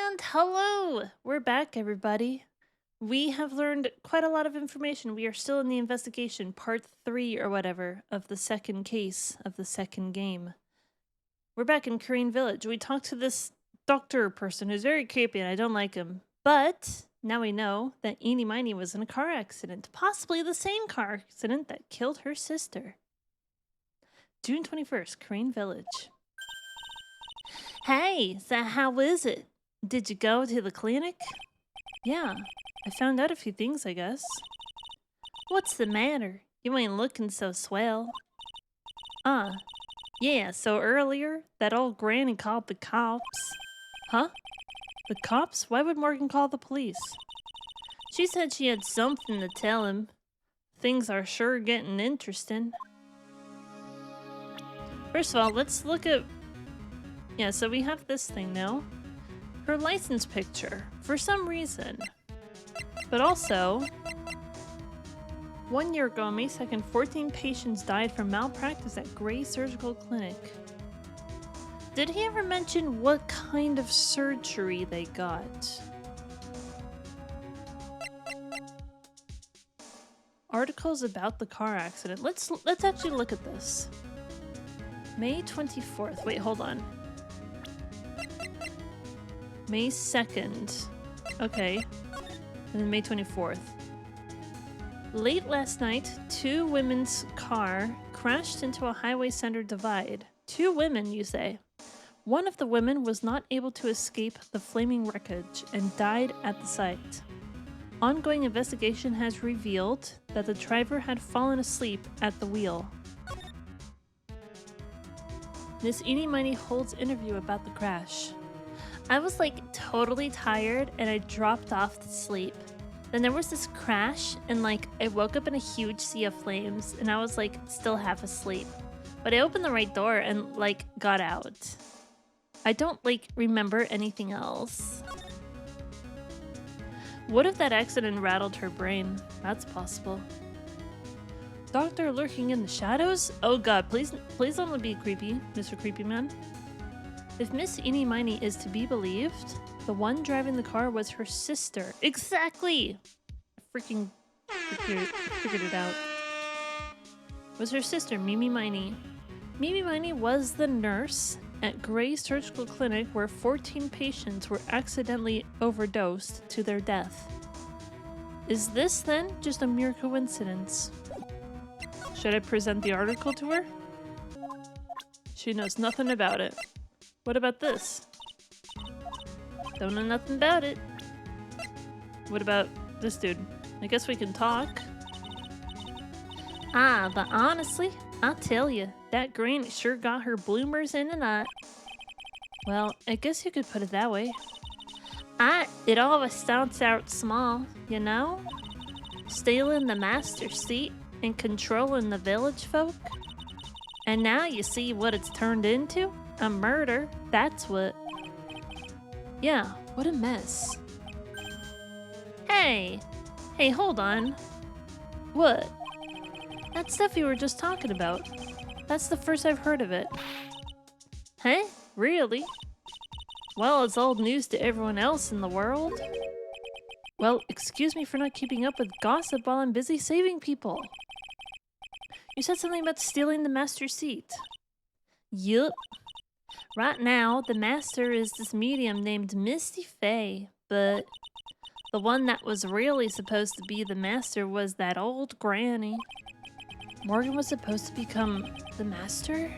And hello! We're back, everybody. We have learned quite a lot of information. We are still in the investigation, part 3 or whatever, of the second case of the second game. We're back in Korean Village. We talked to this doctor person who's very creepy and I don't like him. But now we know that Eenie Miney was in a car accident, possibly the same car accident that killed her sister. June 21st, Korean Village. Hey, so how is it? Did you go to the clinic? Yeah, I found out a few things, I guess. What's the matter? You ain't looking so swell. Yeah, so earlier, that old granny called the cops. Huh? The cops? Why would Morgan call the police? She said she had something to tell him. Things are sure getting interesting. First of all, let's look at... Yeah, so we have this thing now. Her license picture, for some reason. But also, 1 year ago, May 2nd, 14 patients died from malpractice at Gray Surgical Clinic. Did he ever mention what kind of surgery they got? Articles about the car accident. Let's actually look at this. May 24th. Wait, hold on. May 2nd. Okay. And then May 24th. Late last night, 2 women's car crashed into a highway center divide. 2 women, you say? One of the women was not able to escape the flaming wreckage and died at the site. Ongoing investigation has revealed that the driver had fallen asleep at the wheel. Miss Eenie Miney holds interview about the crash. I was like totally tired and I dropped off to sleep. Then there was this crash and like I woke up in a huge sea of flames and I was like still half asleep. But I opened the right door and like got out. I don't like remember anything else. What if that accident rattled her brain? That's possible. Doctor lurking in the shadows? Oh god, please don't be creepy, Mr. Creepy Man. If Miss Eenie Miney is to be believed, the one driving the car was her sister. Exactly! I freaking figured it out. It was her sister, Mimi Miney. Mimi Miney was the nurse at Gray Surgical Clinic where 14 patients were accidentally overdosed to their death. Is this then just a mere coincidence? Should I present the article to her? She knows nothing about it. What about this? Don't know nothing about it. What about this dude? I guess we can talk. But honestly, I'll tell you, that granny sure got her bloomers in the night. Well, I guess you could put it that way. It always starts out small, you know? Stealing the master seat and controlling the village folk. And now you see what it's turned into? A murder, that's what. Yeah, what a mess. Hey, hold on. What? That stuff you were just talking about. That's the first I've heard of it. Huh? Really? Well, it's old news to everyone else in the world. Well, excuse me for not keeping up with gossip while I'm busy saving people. You said something about stealing the master seat. Yup. Right now, the master is this medium named Misty Faye, but the one that was really supposed to be the master was that old granny. Morgan was supposed to become the master?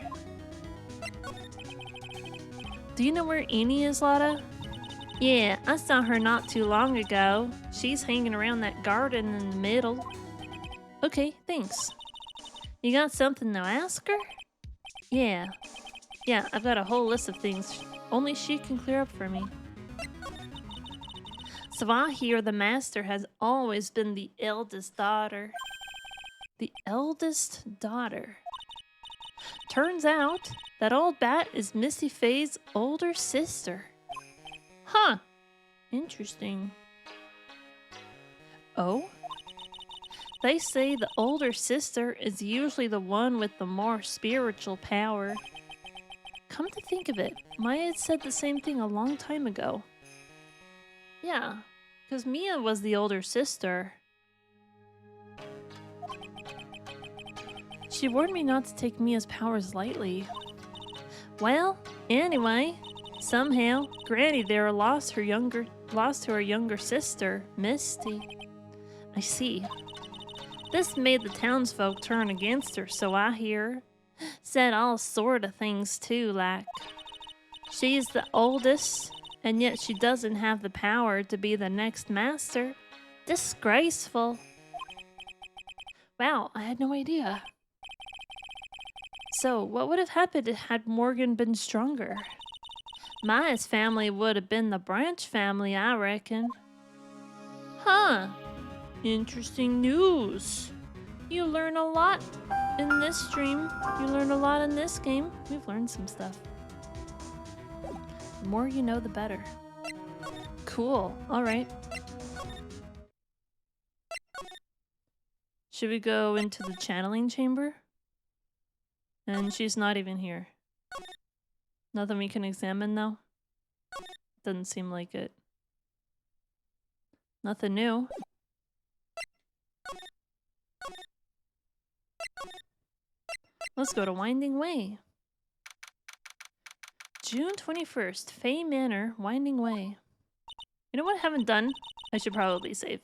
Do you know where Eenie is, Lotta? Yeah, I saw her not too long ago. She's hanging around that garden in the middle. Okay, thanks. You got something to ask her? Yeah, I've got a whole list of things only she can clear up for me. So I hear the master has always been the eldest daughter. The eldest daughter. Turns out that old bat is Missy Faye's older sister. Huh. Interesting. Oh? They say the older sister is usually the one with the more spiritual power. Come to think of it, Maya had said the same thing a long time ago. Yeah, because Mia was the older sister. She warned me not to take Mia's powers lightly. Well, anyway, somehow Granny there lost to her younger sister, Misty. I see. This made the townsfolk turn against her, so I hear. Said all sort of things too, like she's the oldest, and yet she doesn't have the power to be the next master. Disgraceful. Wow, I had no idea. So, what would have happened had Morgan been stronger? Maya's family would have been the Branch family, I reckon. Huh. Interesting news. You learn a lot in this stream. You learn a lot in this game. We've learned some stuff. The more you know, the better. Cool. All right. Should we go into the channeling chamber? And she's not even here. Nothing we can examine, though? Doesn't seem like it. Nothing new. Let's go to Winding Way. June 21st, Fay Manor, Winding Way. You know what I haven't done? I should probably save.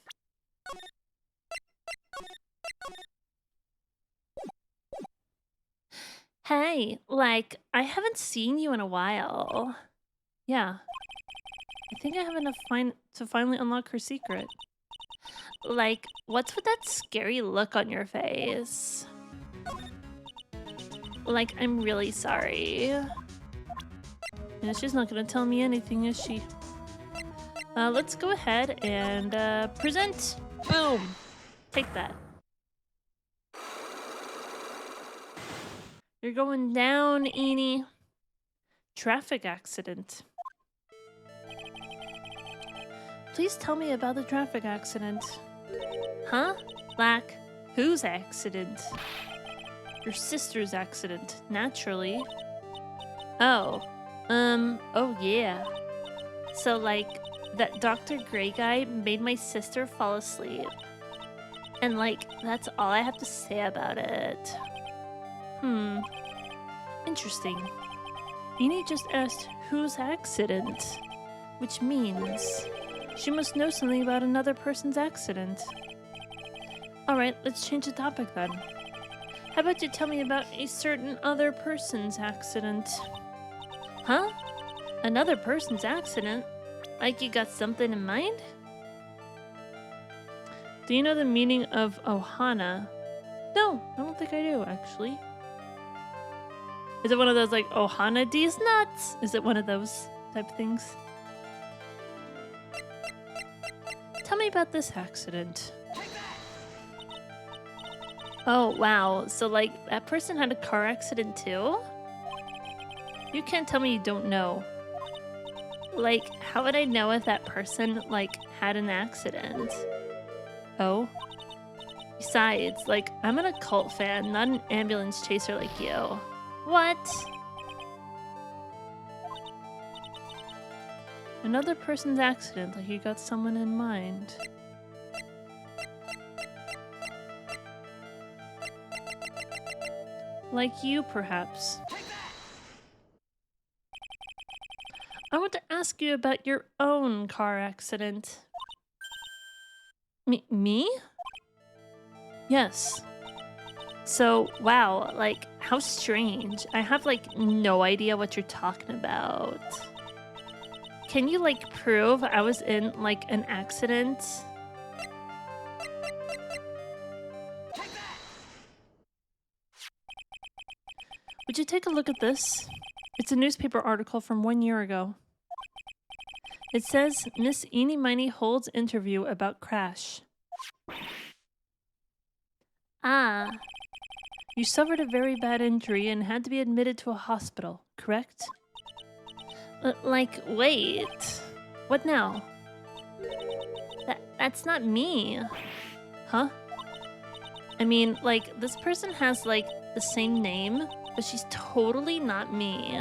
Hey, like, I haven't seen you in a while. Yeah. I think I have enough to finally unlock her secret. Like, what's with that scary look on your face? Like, I'm really sorry. Yeah, she's not gonna tell me anything, is she? Let's go ahead and present. Boom. Take that. You're going down, Eenie. Traffic accident. Please tell me about the traffic accident. Huh? Like, whose accident? Your sister's accident, naturally. Oh. Oh yeah. So, like, that Dr. Gray guy made my sister fall asleep. And, like, that's all I have to say about it. Interesting. Eenie just asked whose accident, which means she must know something about another person's accident. Alright, let's change the topic then. How about you tell me about a certain other person's accident? Huh? Another person's accident? Like you got something in mind? Do you know the meaning of Ohana? No, I don't think I do, actually. Is it one of those like Ohana D's nuts? Is it one of those type of things? Tell me about this accident. Oh, wow. So, like, that person had a car accident too? You can't tell me you don't know. Like, how would I know if that person, like, had an accident? Oh? Besides, like, I'm an occult fan, not an ambulance chaser like you. What? Another person's accident, like you got someone in mind. Like you, perhaps. I want to ask you about your own car accident. Me? Yes. So, wow, like, how strange. I have, like, no idea what you're talking about. Can you, like, prove I was in, like, an accident? Would you take a look at this? It's a newspaper article from 1 year ago. It says, Miss Eenie Miney holds interview about crash. Ah. You suffered a very bad injury and had to be admitted to a hospital, correct? Like, wait. What now? That's not me. Huh? I mean, like, this person has, like, the same name, but she's totally not me.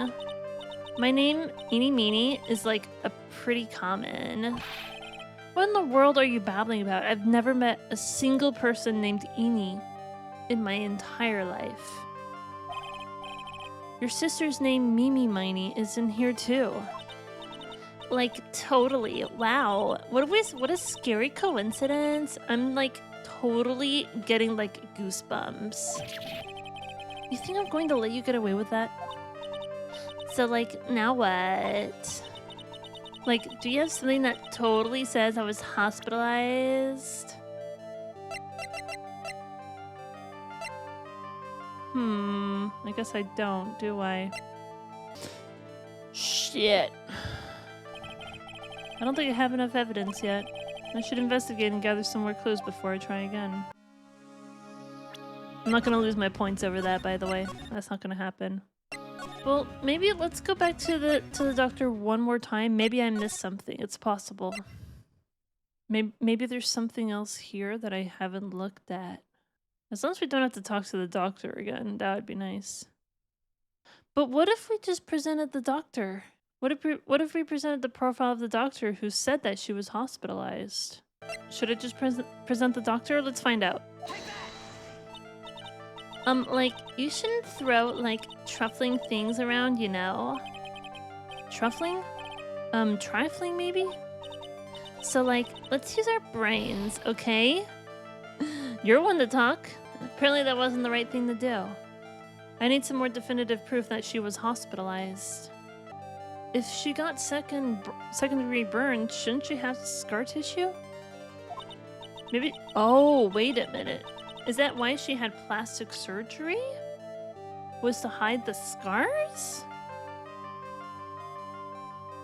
My name, Eenie Meenie, is, like, a pretty common. What in the world are you babbling about? I've never met a single person named Eni in my entire life. Your sister's name, Mimi Miney, is in here too. Like, totally. Wow. What a scary coincidence. I'm, like, totally getting, like, goosebumps. You think I'm going to let you get away with that? So, like, now what? Like, do you have something that totally says I was hospitalized? I guess I don't, do I? Shit. I don't think I have enough evidence yet. I should investigate and gather some more clues before I try again. I'm not gonna lose my points over that, by the way. That's not gonna happen. Well, maybe let's go back to the doctor one more time. Maybe I missed something. It's possible. Maybe there's something else here that I haven't looked at. As long as we don't have to talk to the doctor again, that would be nice. But what if we just presented the doctor? What if we presented the profile of the doctor who said that she was hospitalized? Should I just present the doctor? Let's find out. Like, you shouldn't throw, like, truffling things around, you know? Truffling? Trifling, maybe? So, like, let's use our brains, okay? You're one to talk. Apparently that wasn't the right thing to do. I need some more definitive proof that she was hospitalized. If she got second-degree burns, shouldn't she have scar tissue? Maybe... Oh, wait a minute. Is that why she had plastic surgery? Was to hide the scars?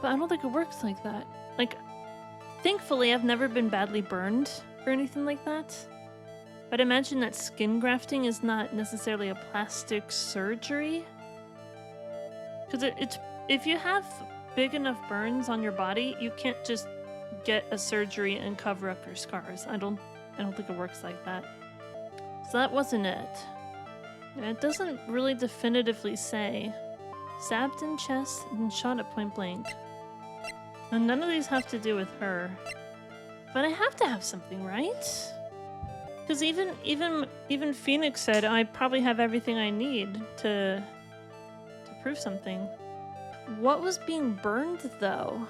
But I don't think it works like that. Like, thankfully I've never been badly burned or anything like that. But imagine that skin grafting is not necessarily a plastic surgery. Because if you have big enough burns on your body, you can't just get a surgery and cover up your scars. I don't think it works like that. So that wasn't it. It doesn't really definitively say. Stabbed in chest and shot at point blank. And none of these have to do with her. But I have to have something, right? Because even Phoenix said I probably have everything I need to prove something. What was being burned though?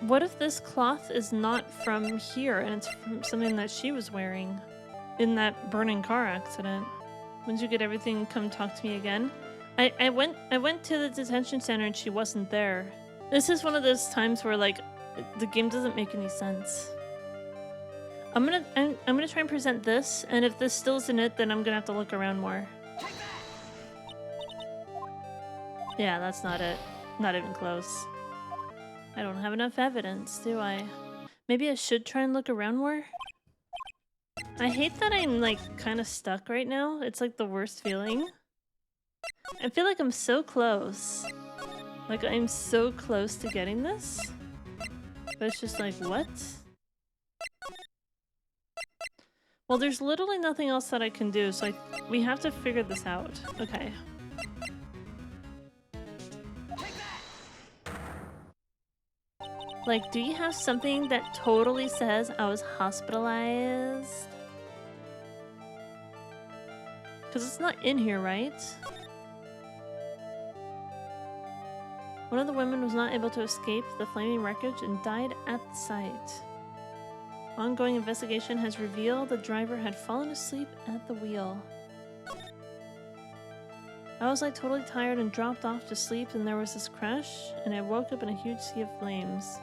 What if this cloth is not from here and it's from something that she was wearing in that burning car accident? Once you get everything, come talk to me again. I went to the detention center and she wasn't there. This is one of those times where, like, the game doesn't make any sense. I'm gonna try and present this, and if this still isn't it, then I'm gonna have to look around more. Yeah, that's not it. Not even close. I don't have enough evidence, do I? Maybe I should try and look around more? I hate that I'm, like, kind of stuck right now. It's, like, the worst feeling. I feel like I'm so close. Like, I'm so close to getting this. But it's just like, what? Well, there's literally nothing else that I can do, so we have to figure this out. Okay. Like, do you have something that totally says I was hospitalized? Because it's not in here, right? One of the women was not able to escape the flaming wreckage and died at the site. Ongoing investigation has revealed the driver had fallen asleep at the wheel. I was like totally tired and dropped off to sleep, and there was this crash, and I woke up in a huge sea of flames.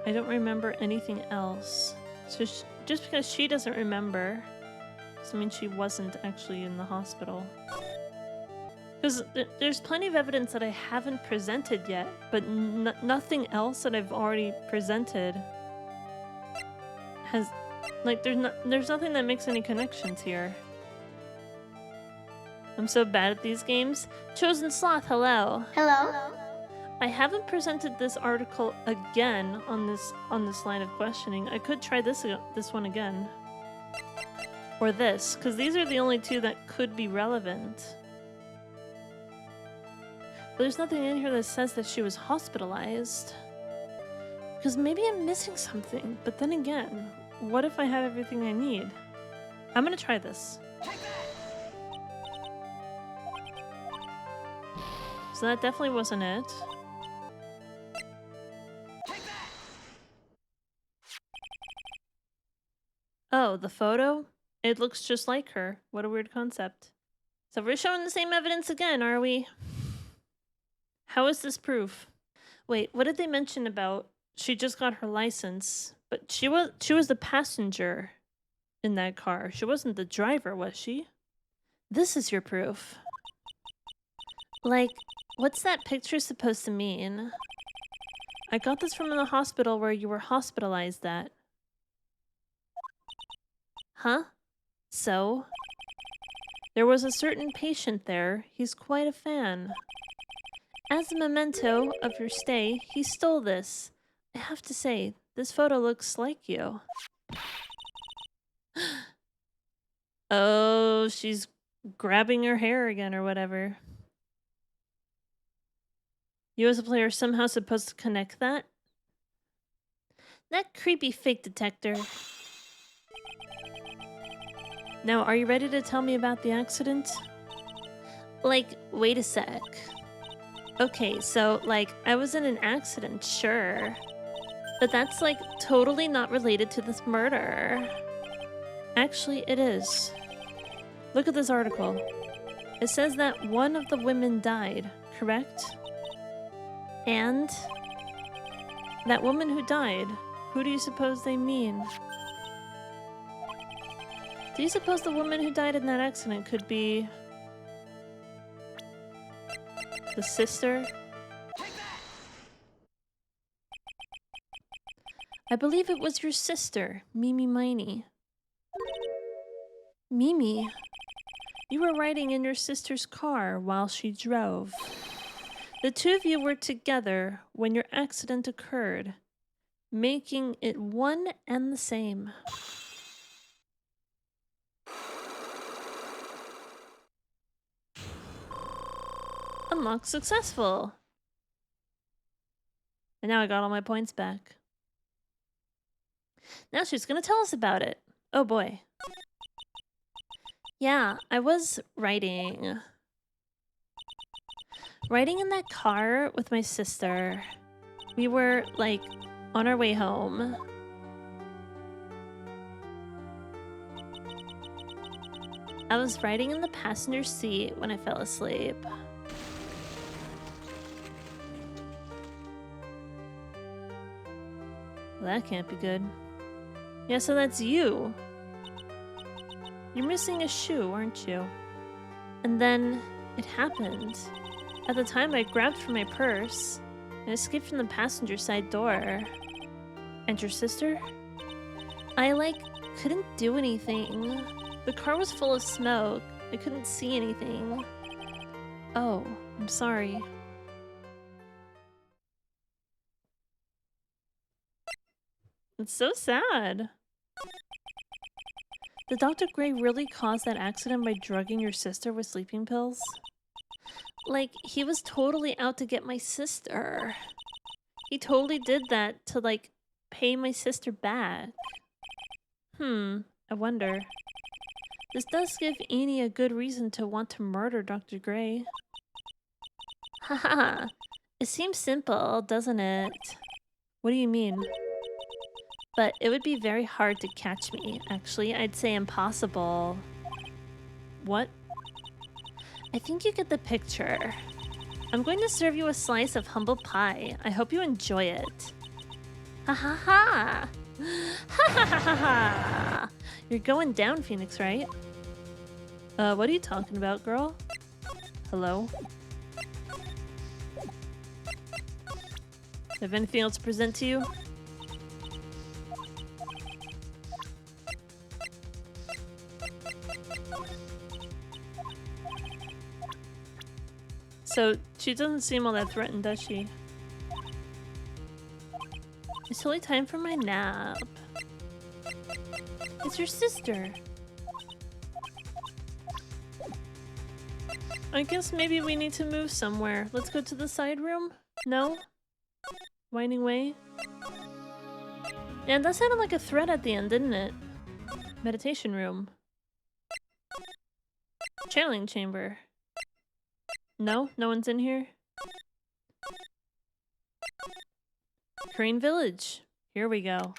I don't remember anything else. So just because she doesn't remember doesn't mean she wasn't actually in the hospital. Because there's plenty of evidence that I haven't presented yet, but nothing else that I've already presented has... Like, there's nothing that makes any connections here. I'm so bad at these games. Chosen Sloth, hello. Hello. I haven't presented this article again on this line of questioning. I could try this one again. Or this, because these are the only two that could be relevant. But there's nothing in here that says that she was hospitalized. Because maybe I'm missing something, but then again, what if I have everything I need? I'm gonna try this. So that definitely wasn't it. Oh, the photo? It looks just like her. What a weird concept. So we're showing the same evidence again, are we? How is this proof? Wait, what did they mention about she just got her license, but she was the passenger in that car. She wasn't the driver, was she? This is your proof. Like, what's that picture supposed to mean? I got this from the hospital where you were hospitalized at. Huh? So? There was a certain patient there. He's quite a fan. As a memento of your stay, he stole this. I have to say, this photo looks like you. Oh, she's grabbing her hair again or whatever. You as a player are somehow supposed to connect that? That creepy fake detector. Now, are you ready to tell me about the accident? Like, wait a sec. Okay, so, like, I was in an accident, sure. But that's, like, totally not related to this murder. Actually, it is. Look at this article. It says that one of the women died, correct? And that woman who died, who do you suppose they mean? Do you suppose the woman who died in that accident could be the sister? I believe it was your sister, Mimi Miney. Mimi, you were riding in your sister's car while she drove. The two of you were together when your accident occurred, making it one and the same. Unlock successful. And now I got all my points back. Now she's gonna tell us about it. Oh boy. Yeah, I was riding in that car with my sister. We were, like, on our way home. I was riding in the passenger seat when I fell asleep. Well, that can't be good. Yeah, so that's you. You're missing a shoe, aren't you? And then it happened. At the time, I grabbed for my purse and escaped from the passenger side door. And your sister? I, like, couldn't do anything. The car was full of smoke. I couldn't see anything. Oh, I'm sorry. It's so sad. Did Dr. Gray really cause that accident by drugging your sister with sleeping pills? Like, he was totally out to get my sister. He totally did that to, like, pay my sister back. I wonder. This does give Annie a good reason to want to murder Dr. Gray. Haha, it seems simple, doesn't it? What do you mean? But it would be very hard to catch me, actually. I'd say impossible. What? I think you get the picture. I'm going to serve you a slice of humble pie. I hope you enjoy it. Ha ha ha! Ha ha ha ha ha! You're going down, Phoenix, right? What are you talking about, girl? Hello? Have anything else to present to you? So, she doesn't seem all that threatened, does she? It's totally time for my nap. It's your sister. I guess maybe we need to move somewhere. Let's go to the side room? No? Winding way? Yeah, that sounded like a threat at the end, didn't it? Meditation room. Channeling chamber. No? No one's in here? Korean village. Here we go.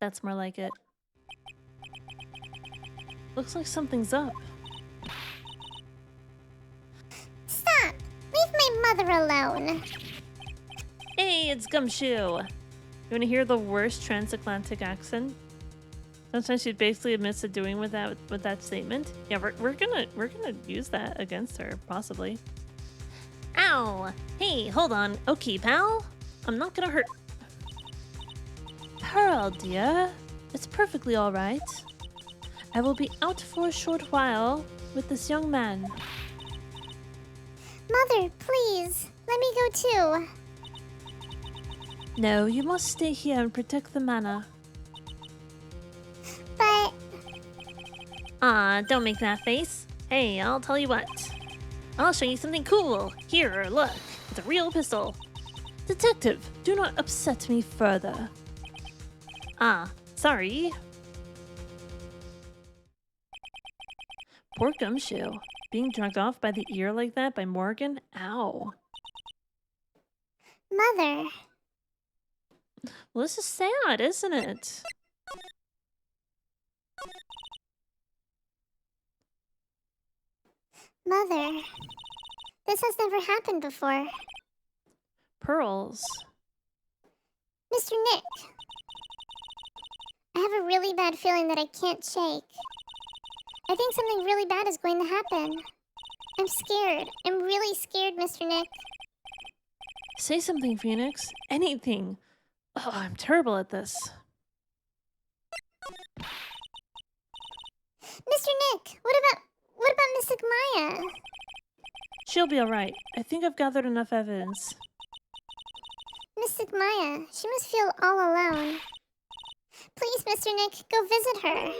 That's more like it. Looks like something's up. Stop! Leave my mother alone. Hey, it's Gumshoe. You want to hear the worst transatlantic accent? Sometimes she basically admits to doing with that statement. Yeah, we're gonna use that against her, possibly. Ow! Hey, hold on. Okay, pal. I'm not gonna hurt. Pearl, dear. It's perfectly all right. I will be out for a short while with this young man. Mother, please. Let me go too. No, you must stay here and protect the manor. But... Don't make that face. Hey, I'll tell you what. I'll show you something cool. Here, look. It's a real pistol. Detective, do not upset me further. Sorry. Poor Gumshoe. Being drugged off by the ear like that by Morgan? Ow. Mother... Well, this is sad, isn't it? Mother... This has never happened before. Pearls. Mr. Nick... I have a really bad feeling that I can't shake. I think something really bad is going to happen. I'm scared. I'm really scared, Mr. Nick. Say something, Phoenix. Anything. Oh, I'm terrible at this. Mr. Nick, what about Mystic Maya? She'll be alright. I think I've gathered enough evidence. Mystic Maya, she must feel all alone. Please, Mr. Nick, go visit her.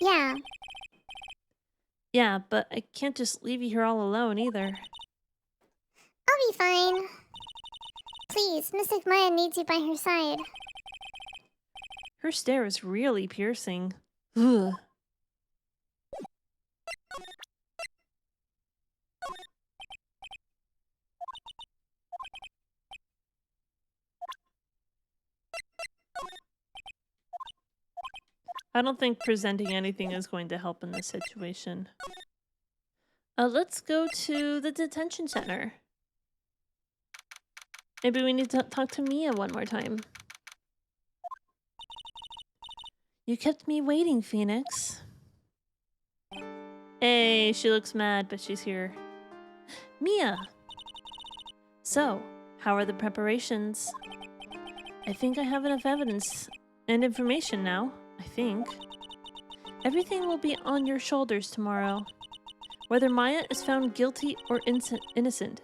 Yeah. Yeah, but I can't just leave you here all alone either. I'll be fine. Please, Mystic Maya needs you by her side. Her stare is really piercing. Ugh. I don't think presenting anything is going to help in this situation. Let's go to the detention center. Maybe we need to talk to Mia one more time. You kept me waiting, Phoenix. Hey, she looks mad, but she's here. Mia! So, how are the preparations? I think I have enough evidence and information now. I think. Everything will be on your shoulders tomorrow. Whether Maya is found guilty or innocent,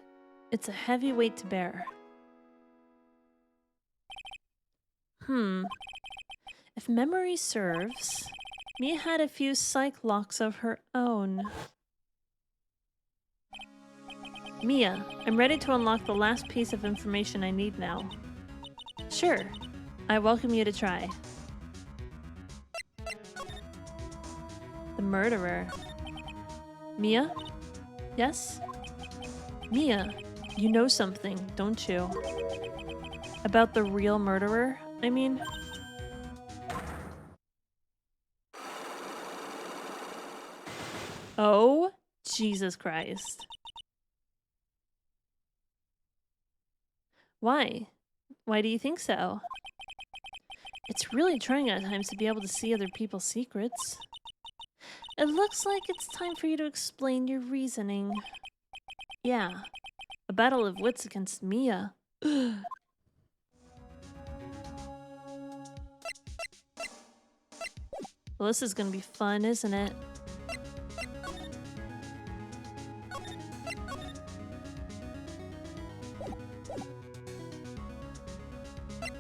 it's a heavy weight to bear. If memory serves, Mia had a few psych locks of her own. Mia, I'm ready to unlock the last piece of information I need now. Sure, I welcome you to try. The murderer. Mia? Yes? Mia, you know something, don't you? About the real murderer, I mean? Oh, Jesus Christ. Why? Why do you think so? It's really trying at times to be able to see other people's secrets. It looks like it's time for you to explain your reasoning. Yeah, a battle of wits against Mia. Well, this is gonna be fun, isn't it?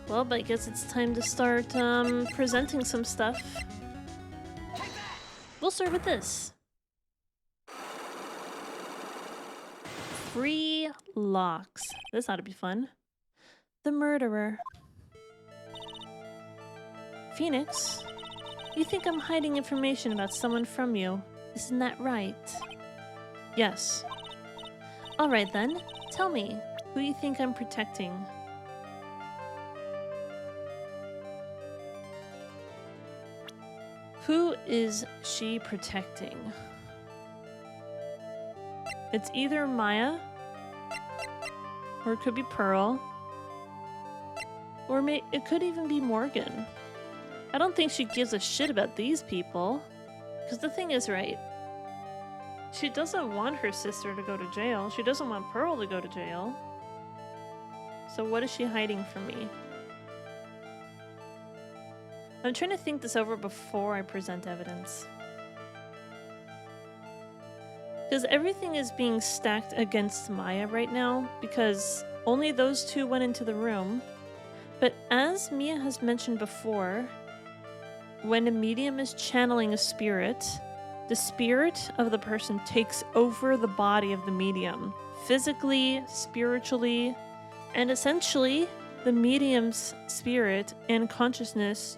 Well, but I guess it's time to start presenting some stuff. We'll start with this. 3 locks. This ought to be fun. The murderer. Phoenix, you think I'm hiding information about someone from you. Isn't that right? Yes. Alright then, tell me, who you think I'm protecting? Who is she protecting? It's either Maya, or it could be Pearl, or it could even be Morgan. I don't think she gives a shit about these people. Because the thing is, right, she doesn't want her sister to go to jail. She doesn't want Pearl to go to jail. So what is she hiding from me? I'm trying to think this over before I present evidence. Because everything is being stacked against Maya right now, because only those two went into the room. But as Mia has mentioned before, when a medium is channeling a spirit, the spirit of the person takes over the body of the medium, physically, spiritually, and essentially the medium's spirit and consciousness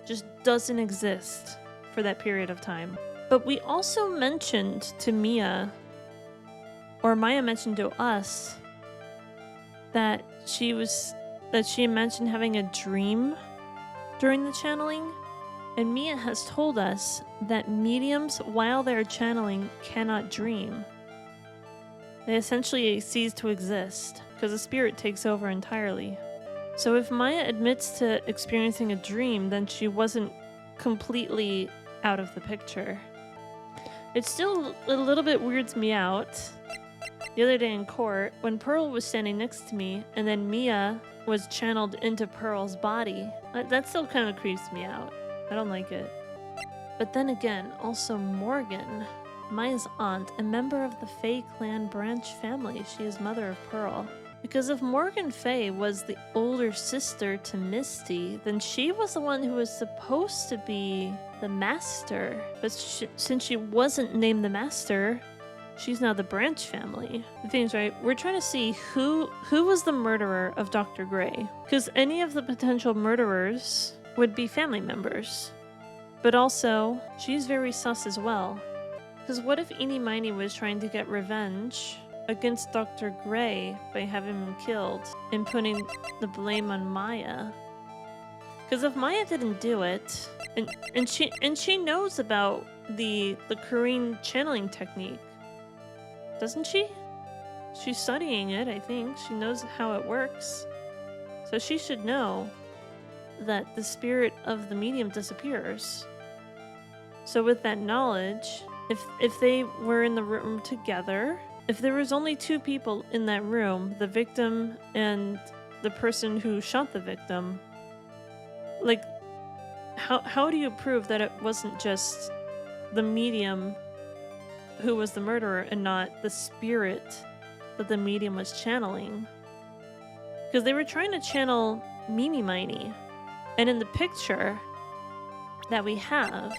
just doesn't exist for that period of time. But we also mentioned to Mia, or Maya mentioned to us, that she mentioned having a dream during the channeling. And Mia has told us that mediums, while they're channeling, cannot dream. They essentially cease to exist, because the spirit takes over entirely. So if Maya admits to experiencing a dream, then she wasn't completely out of the picture. It still a little bit weirds me out. The other day in court, when Pearl was standing next to me, and then Mia was channeled into Pearl's body, that still kind of creeps me out. I don't like it. But then again, also Morgan, Maya's aunt, a member of the Fae clan branch family. She is mother of Pearl. Because if Morgan Fae was the older sister to Misty, then she was the one who was supposed to be the master. But since she wasn't named the master, she's now the branch family. The thing is, right, we're trying to see who was the murderer of Dr. Gray. Because any of the potential murderers would be family members. But also, she's very sus as well. Because what if Eenie Meenie was trying to get revenge against Dr. Gray by having him killed and putting the blame on Maya? Because if Maya didn't do it, and she knows about the Korean channeling technique, doesn't she? She's studying it, I think. She knows how it works. So she should know that the spirit of the medium disappears. So with that knowledge, if they were in the room together, if there was only two people in that room, the victim and the person who shot the victim, like, how do you prove that it wasn't just the medium who was the murderer and not the spirit that the medium was channeling? Because they were trying to channel Mimi Miney. And in the picture that we have,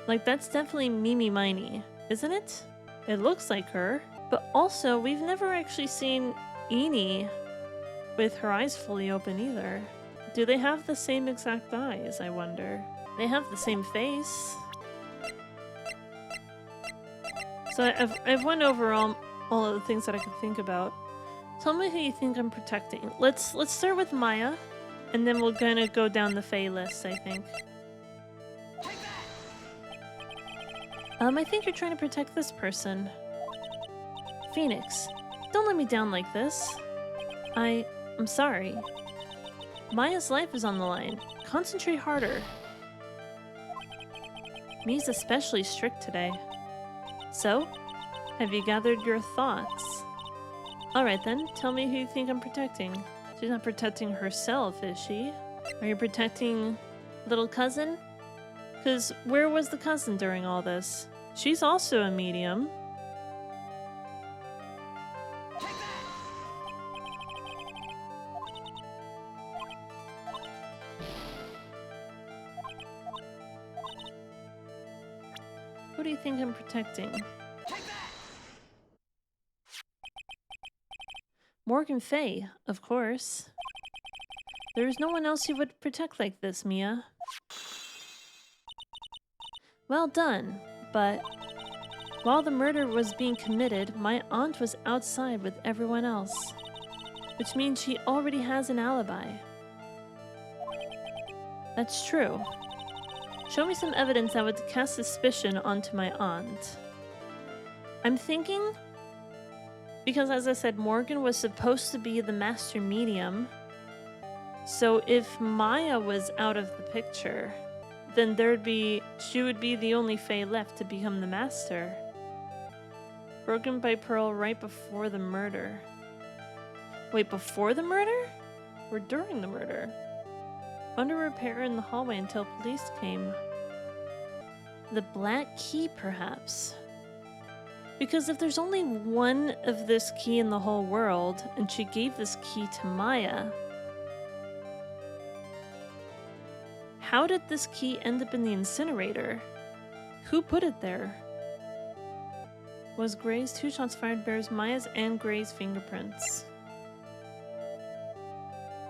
like, that's definitely Mimi Miney, isn't it? It looks like her. But also, we've never actually seen Eenie with her eyes fully open either. Do they have the same exact eyes, I wonder? They have the same face. So I've went over all of the things that I could think about. Tell me who you think I'm protecting. Let's start with Maya. And then we'll kind of go down the Fae list, I think. I think you're trying to protect this person. Phoenix, don't let me down like this. I'm sorry. Maya's life is on the line. Concentrate harder. Mia's especially strict today. So, have you gathered your thoughts? Alright then, tell me who you think I'm protecting. She's not protecting herself, is she? Are you protecting little cousin? Because where was the cousin during all this? She's also a medium. Who do you think I'm protecting? Morgan Fae, of course. There's no one else you would protect like this, Mia. Well done, but while the murder was being committed, my aunt was outside with everyone else, which means she already has an alibi. That's true. Show me some evidence that would cast suspicion onto my aunt. I'm thinking, because as I said, Morgan was supposed to be the master medium, so if Maya was out of the picture, then she would be the only Fae left to become the master. Broken by Pearl right before the murder. Wait, before the murder? Or during the murder? Under repair in the hallway until police came. The black key, perhaps? Because if there's only one of this key in the whole world, and she gave this key to Maya, how did this key end up in the incinerator? Who put it there? Was Gray's 2 shots fired bears Maya's and Gray's fingerprints?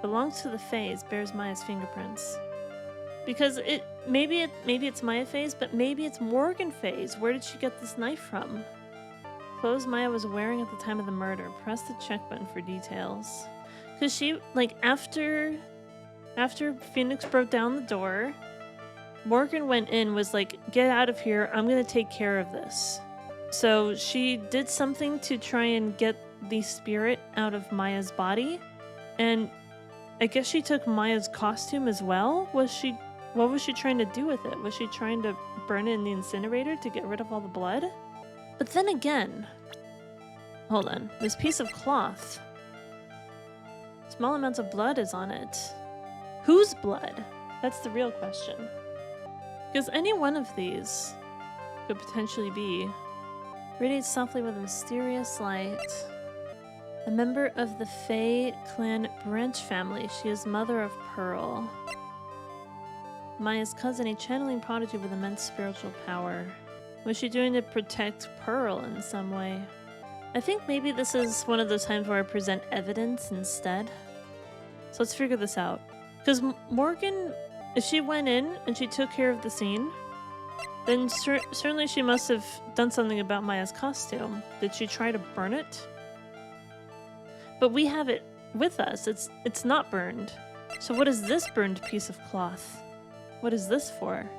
Belongs to the Faes, bears Maya's fingerprints. Because maybe it's Maya Faes, but maybe it's Morgan Faes. Where did she get this knife from? Clothes Maya was wearing at the time of the murder. Press the check button for details. Because she, like, after Phoenix broke down the door, Morgan went in, was like, get out of here, I'm gonna take care of this. So she did something to try and get the spirit out of Maya's body, and I guess she took Maya's costume as well? What was she trying to do with it? Was she trying to burn it in the incinerator to get rid of all the blood? But then again, hold on, this piece of cloth, small amounts of blood is on it. Whose blood? That's the real question. Because any one of these could potentially be. Radiates softly with a mysterious light. A member of the Fae clan branch family. She is mother of Pearl. Maya's cousin, a channeling prodigy with immense spiritual power. Was she doing to protect Pearl in some way? I think maybe this is one of those times where I present evidence instead. So let's figure this out. Because Morgan, if she went in and she took care of the scene, then certainly she must have done something about Maya's costume. Did she try to burn it? But we have it with us. It's not burned. So what is this burned piece of cloth? What is this for?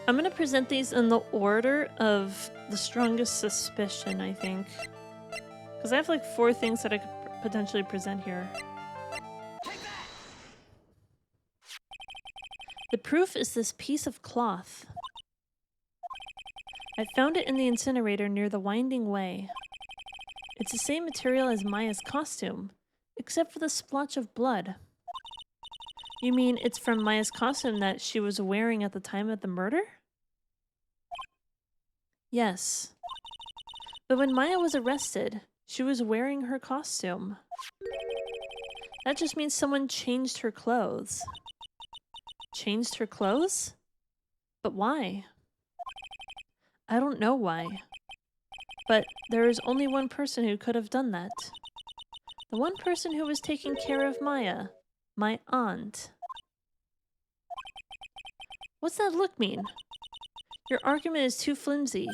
I'm going to present these in the order of the strongest suspicion, I think. Because I have like 4 things that I could potentially present here. The proof is this piece of cloth. I found it in the incinerator near the winding way. It's the same material as Maya's costume, except for the splotch of blood. You mean it's from Maya's costume that she was wearing at the time of the murder? Yes. But when Maya was arrested, she was wearing her costume. That just means someone changed her clothes. Changed her clothes? But why? I don't know why. But there is only one person who could have done that. The one person who was taking care of Maya. My aunt. What's that look mean? Your argument is too flimsy.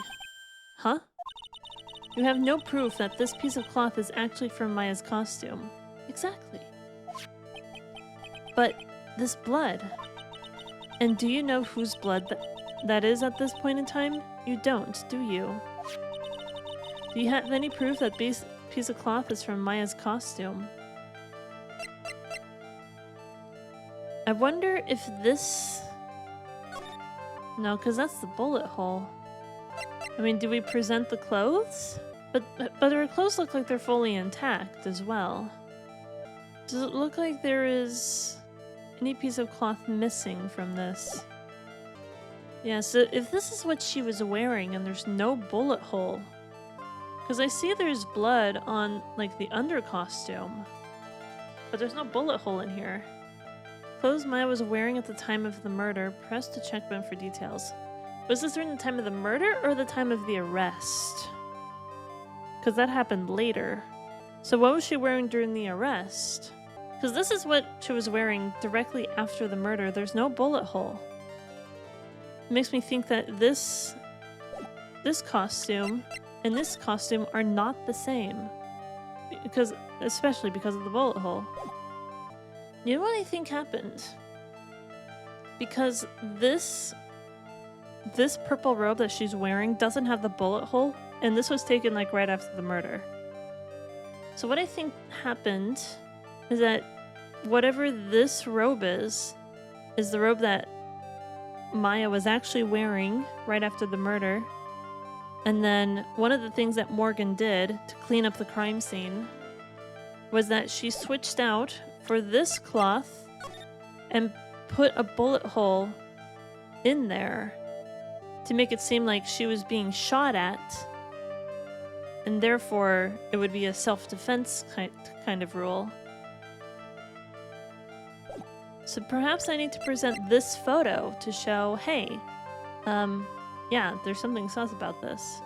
Huh? You have no proof that this piece of cloth is actually from Maya's costume. Exactly. But this blood. And do you know whose blood that is at this point in time? You don't, do you? Do you have any proof that this piece of cloth is from Maya's costume? I wonder if this... No, because that's the bullet hole. I mean, do we present the clothes? But her clothes look like they're fully intact as well. Does it look like there is any piece of cloth missing from this? Yeah, so if this is what she was wearing and there's no bullet hole... Because I see there's blood on, like, the under costume. But there's no bullet hole in here. Clothes Maya was wearing at the time of the murder. Press to check button for details. Was this during the time of the murder or the time of the arrest? Because that happened later. So what was she wearing during the arrest? Because this is what she was wearing directly after the murder. There's no bullet hole. It makes me think that this costume and this costume are not the same. Especially because of the bullet hole. You know what I think happened? Because this purple robe that she's wearing doesn't have the bullet hole, and this was taken like right after the murder. So what I think happened is that whatever this robe is the robe that Maya was actually wearing right after the murder. And then one of the things that Morgan did to clean up the crime scene was that she switched out for this cloth and put a bullet hole in there to make it seem like she was being shot at, and therefore it would be a self-defense kind of rule. So perhaps I need to present this photo to show, hey, yeah, there's something sus about this.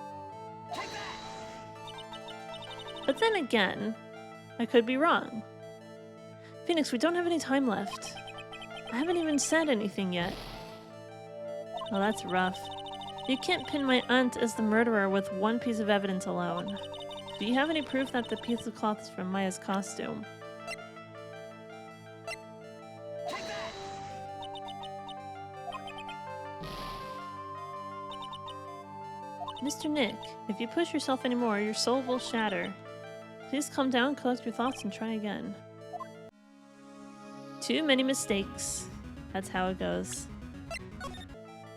But then again, I could be wrong. Phoenix, we don't have any time left. I haven't even said anything yet. Well, that's rough. You can't pin my aunt as the murderer with one piece of evidence alone. Do you have any proof that the piece of cloth is from Maya's costume? Mr. Nick, if you push yourself anymore, your soul will shatter. Please calm down, collect your thoughts, and try again. Too many mistakes. That's how it goes.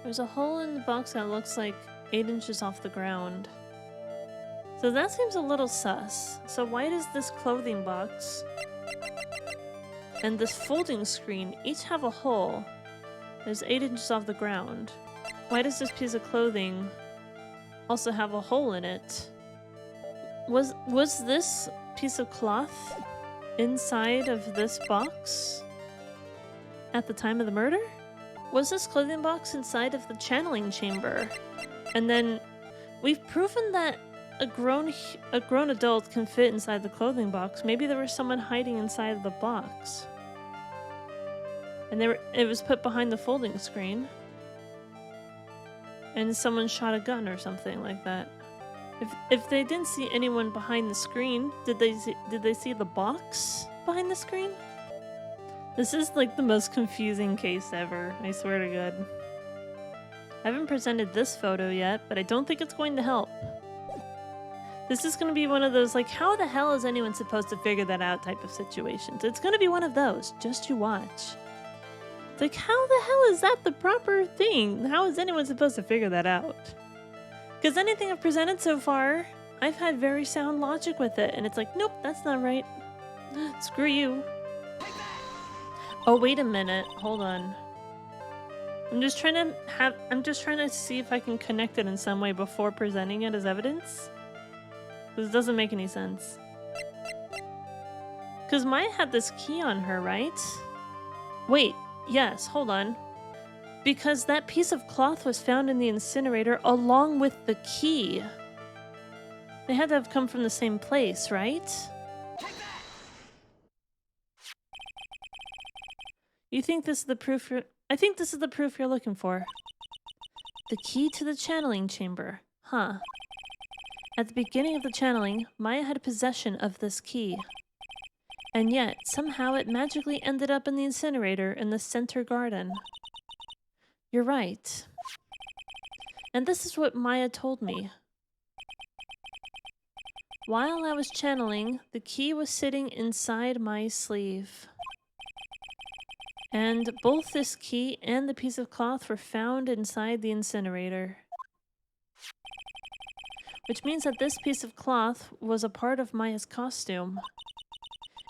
There's a hole in the box that looks like 8 inches off the ground. So that seems a little sus. So why does this clothing box and this folding screen each have a hole that's 8 inches off the ground? Why does this piece of clothing also have a hole in it? Was this piece of cloth inside of this box at the time of the murder? Was this clothing box inside of the channeling chamber? And then we've proven that a grown adult can fit inside the clothing box. Maybe there was someone hiding inside of the box. And it was put behind the folding screen. And someone shot a gun or something like that. If they didn't see anyone behind the screen, did they see the box behind the screen? This is like the most confusing case ever, I swear to God. I haven't presented this photo yet, but I don't think it's going to help. This is going to be one of those, like, how the hell is anyone supposed to figure that out type of situations. It's going to be one of those, just you watch. It's like, how the hell is that the proper thing? How is anyone supposed to figure that out? Because anything I've presented so far, I've had very sound logic with it, and it's like, nope, that's not right. Screw you. Oh, wait a minute. Hold on. I'm just trying to see if I can connect it in some way before presenting it as evidence. Because it doesn't make any sense. Because Maya had this key on her, right? Wait, yes, hold on. Because that piece of cloth was found in the incinerator along with the key. They had to have come from the same place, right? You think this is the proof I think this is the proof you're looking for. The key to the channeling chamber. Huh. At the beginning of the channeling, Maya had possession of this key. And yet, somehow it magically ended up in the incinerator in the center garden. You're right. And this is what Maya told me. While I was channeling, the key was sitting inside my sleeve. And both this key and the piece of cloth were found inside the incinerator. Which means that this piece of cloth was a part of Maya's costume.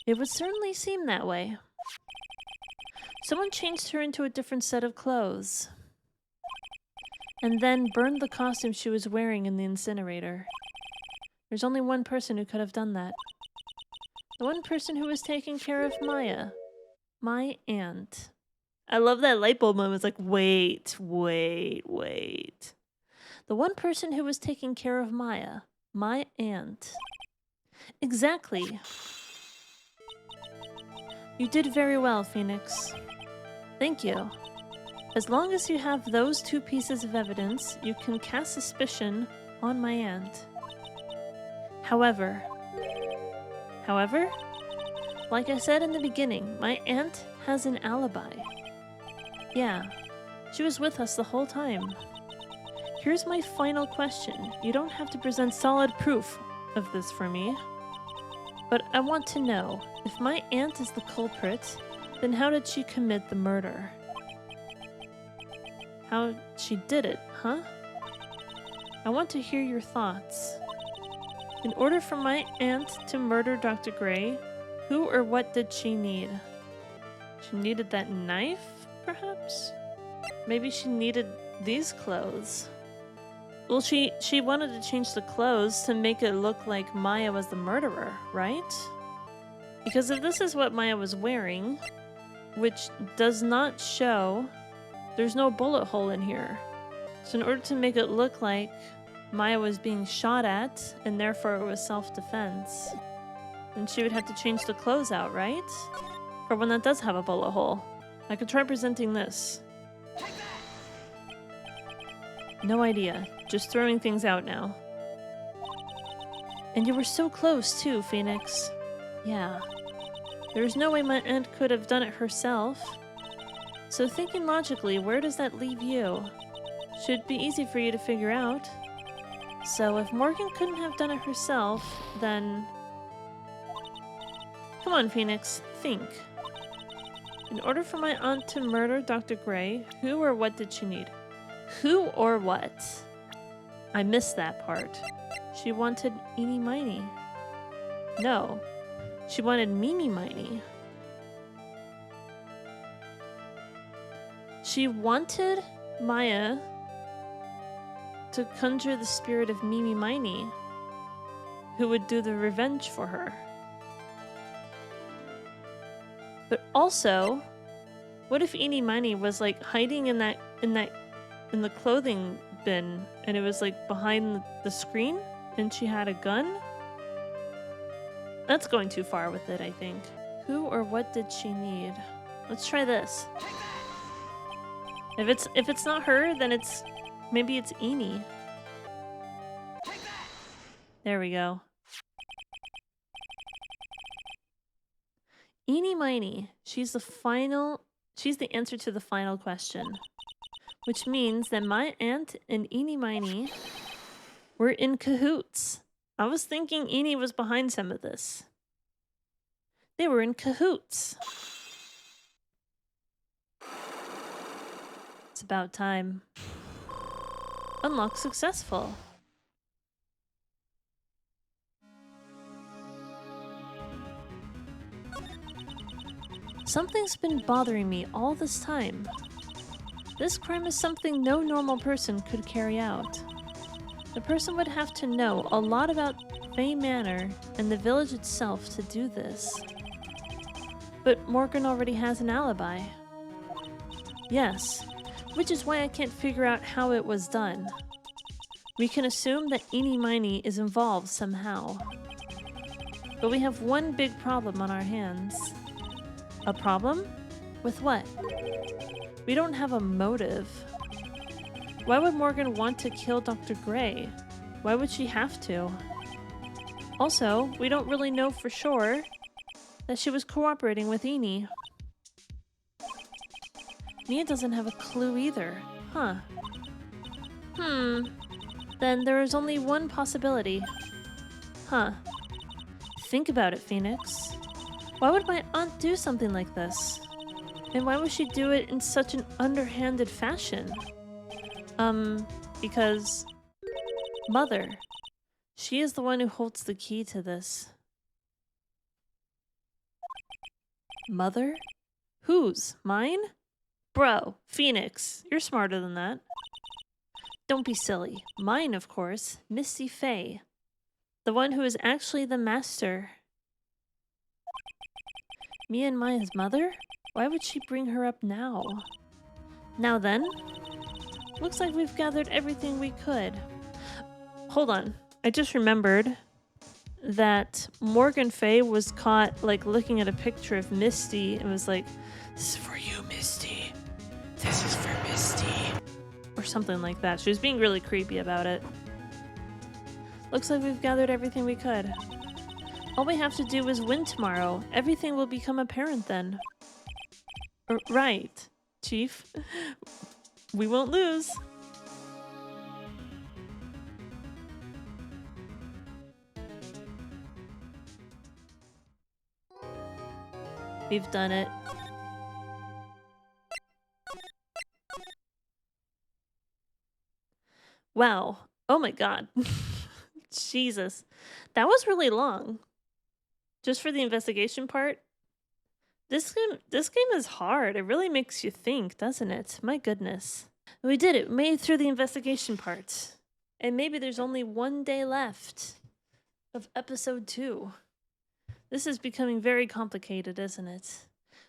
It would certainly seem that way. Someone changed her into a different set of clothes. And then burned the costume she was wearing in the incinerator. There's only one person who could have done that. The one person who was taking care of Maya. My aunt. I love that light bulb moment. It's like, wait. The one person who was taking care of Maya. My aunt. Exactly. You did very well, Phoenix. Thank you. As long as you have those 2 pieces of evidence, you can cast suspicion on my aunt. However, like I said in the beginning, my aunt has an alibi. Yeah, she was with us the whole time. Here's my final question. You don't have to present solid proof of this for me, but I want to know, if my aunt is the culprit, then how did she commit the murder? How she did it, huh? I want to hear your thoughts. In order for my aunt to murder Dr. Gray, who or what did she need? She needed that knife, perhaps? Maybe she needed these clothes. Well, she wanted to change the clothes to make it look like Maya was the murderer, right? Because if this is what Maya was wearing, which does not show, there's no bullet hole in here. So in order to make it look like Maya was being shot at, and therefore it was self-defense, then she would have to change the clothes out, right? For one that does have a bullet hole. I could try presenting this. No idea. Just throwing things out now. And you were so close too, Phoenix. Yeah. There's no way my aunt could have done it herself. So thinking logically, where does that leave you? Should be easy for you to figure out. So if Morgan couldn't have done it herself, then... Come on, Phoenix. Think. In order for my aunt to murder Dr. Gray, who or what did she need? Who or what? I missed that part. She wanted Eenie Miney. No. She wanted Mimi Miney. She wanted Maya to conjure the spirit of Mimi Miney, who would do the revenge for her. But also, what if Eenie Miney was like hiding in the clothing bin, and it was like behind the screen, and she had a gun? That's going too far with it, I think. Who or what did she need? Let's try this. If it's not her, then maybe it's Eenie. There we go. Eenie Miney. She's the answer to the final question. Which means that my aunt and Eenie Miney were in cahoots. I was thinking Eenie was behind some of this. They were in cahoots. It's about time. Unlock successful. Something's been bothering me all this time. This crime is something no normal person could carry out. The person would have to know a lot about Fay Manor and the village itself to do this. But Morgan already has an alibi. Yes, which is why I can't figure out how it was done. We can assume that Eenie Miney is involved somehow. But we have one big problem on our hands. A problem? With what? We don't have a motive. Why would Morgan want to kill Dr. Gray? Why would she have to? Also, we don't really know for sure that she was cooperating with Eenie. Mia doesn't have a clue either, huh? Then there is only one possibility. Huh. Think about it, Phoenix. Why would my aunt do something like this? And why would she do it in such an underhanded fashion? Because... Mother. She is the one who holds the key to this. Mother? Whose? Mine? Bro, Phoenix, you're smarter than that. Don't be silly. Mine, of course. Misty Fay. The one who is actually the master. Mia and Maya's mother? Why would she bring her up now? Now then, looks like we've gathered everything we could. Hold on, I just remembered. that Morgan Fay was caught like looking at a picture of Misty and was like, "This is for you, Misty. This is for Misty." Or something like that. She was being really creepy about it. Looks like we've gathered everything we could. All we have to do is win tomorrow. Everything will become apparent then. Right, Chief. We won't lose. We've done it. Wow. Oh my god. Jesus. That was really long. Just for the investigation part. This game is hard. It really makes you think, doesn't it? My goodness. We did it. We made it through the investigation part. And maybe there's only one day left of episode 2. This is becoming very complicated, isn't it?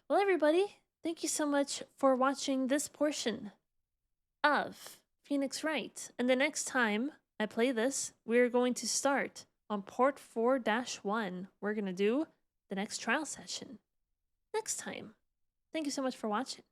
Well, everybody, thank you so much for watching this portion of Phoenix Wright. And the next time I play this, we're going to start on port 4-1. We're going to do the next trial session next time. Thank you so much for watching.